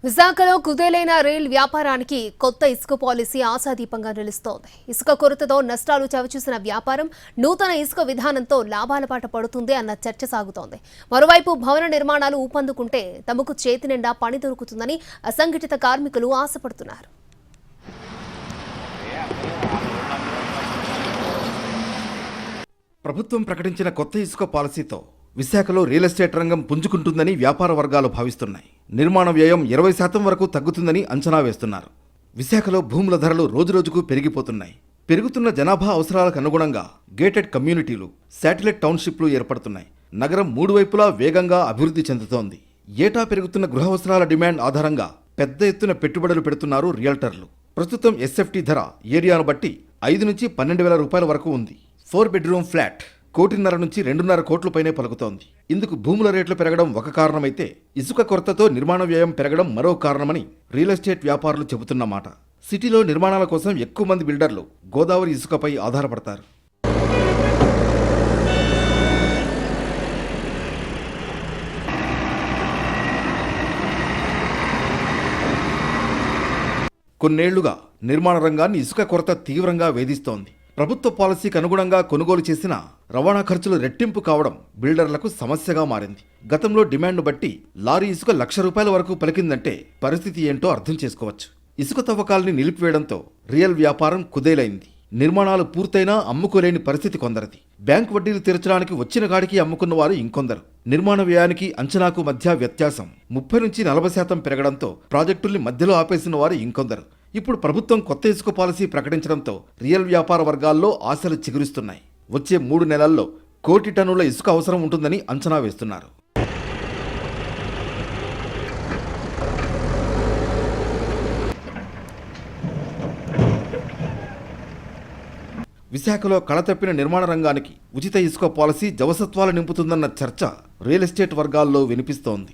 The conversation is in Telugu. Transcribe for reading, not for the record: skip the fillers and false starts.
విశాఖలో కుదేలైన రైల్ వ్యాపారానికి కొత్త ఇసుక పాలసీ ఆశాదీపంగా నిలుస్తోంది. ఇసుక కొరతతో నష్టాలు చవిచూసిన వ్యాపారం నూతన ఇసుక విధానంతో లాభాల బాట పడుతుంది అన్న చర్చ సాగుతోంది. మరోవైపు భవన నిర్మాణాలు ఊపందుకుంటే తమకు చేతి నిండా పని దొరుకుతుందని అసంఘటిత కార్మికులు ఆశపడుతున్నారు. ప్రభుత్వం ప్రకటించిన కొత్త ఇసుక పాలసీతో విశాఖలో రియల్ ఎస్టేట్ రంగం పుంజుకుంటుందని వ్యాపార వర్గాలు భావిస్తున్నాయి. నిర్మాణ వ్యయం 20% వరకు తగ్గుతుందని అంచనా వేస్తున్నారు. విశాఖలో భూముల ధరలు రోజురోజుకు పెరిగిపోతున్నాయి. పెరుగుతున్న జనాభా అవసరాలకు అనుగుణంగా గేటెడ్ కమ్యూనిటీలు, శాటిలైట్ టౌన్షిప్లు ఏర్పడుతున్నాయి. నగరం మూడు వైపులా వేగంగా అభివృద్ధి చెందుతోంది. ఏటా పెరుగుతున్న గృహవసరాల డిమాండ్ ఆధారంగా పెద్ద ఎత్తున పెట్టుబడులు పెడుతున్నారు రియల్టర్లు. ప్రస్తుతం ఎస్ఎఫ్టీ ధర ఏరియాను బట్టి 5 నుంచి 12,000 రూపాయల వరకు ఉంది. 4 బెడ్రూమ్ ఫ్లాట్ 1.5 నుంచి 2.5 కోట్ల పైనే పలుకుతోంది. ఇందుకు భూముల రేట్లు పెరగడం ఒక కారణమైతే ఇసుక కొరతతో నిర్మాణ వ్యయం పెరగడం మరో కారణమని రియల్ ఎస్టేట్ వ్యాపారులు చెబుతున్నమాట. సిటీలో నిర్మాణాల కోసం ఎక్కువ మంది బిల్డర్లు గోదావరి ఇసుకపై ఆధారపడతారు. కొన్నేళ్లుగా నిర్మాణ రంగాన్ని ఇసుక కొరత తీవ్రంగా వేధిస్తోంది. ప్రభుత్వ పాలసీకి అనుగుణంగా కొనుగోలు చేసిన రవాణా ఖర్చులు రెట్టింపు కావడం బిల్డర్లకు సమస్యగా మారింది. గతంలో డిమాండ్ను బట్టి లారీ ఇసుక ₹1,00,000 వరకు పలికిందంటే పరిస్థితి ఏంటో అర్థం చేసుకోవచ్చు. ఇసుక తవ్వకాల్ని నిలిపివేయడంతో రియల్ వ్యాపారం కుదేలైంది. నిర్మాణాలు పూర్తయినా అమ్ముకోలేని పరిస్థితి కొందరిది. బ్యాంకు వడ్డీలు తీర్చడానికి వచ్చిన కాడికి అమ్ముకున్న వారు ఇంకొందరు. నిర్మాణ వ్యయానికి అంచనాకు మధ్య వ్యత్యాసం 30 నుంచి 40% పెరగడంతో ప్రాజెక్టుల్ని మధ్యలో ఆపేసిన వారు ఇంకొందరు. ఇప్పుడు ప్రభుత్వం కొత్త ఇసుక పాలసీ ప్రకటించడంతో రియల్ వ్యాపార వర్గాల్లో ఆశలు చిగురిస్తున్నాయి. వచ్చే 3 నెలల్లో 1 కోటి టన్నుల ఇసుక అవసరం ఉంటుందని అంచనా వేస్తున్నారు. విశాఖలో కళతప్పిన నిర్మాణ రంగానికి ఉచిత ఇసుక పాలసీ జవసత్వాలు నింపుతుందన్న చర్చ రియల్ ఎస్టేట్ వర్గాల్లో వినిపిస్తోంది.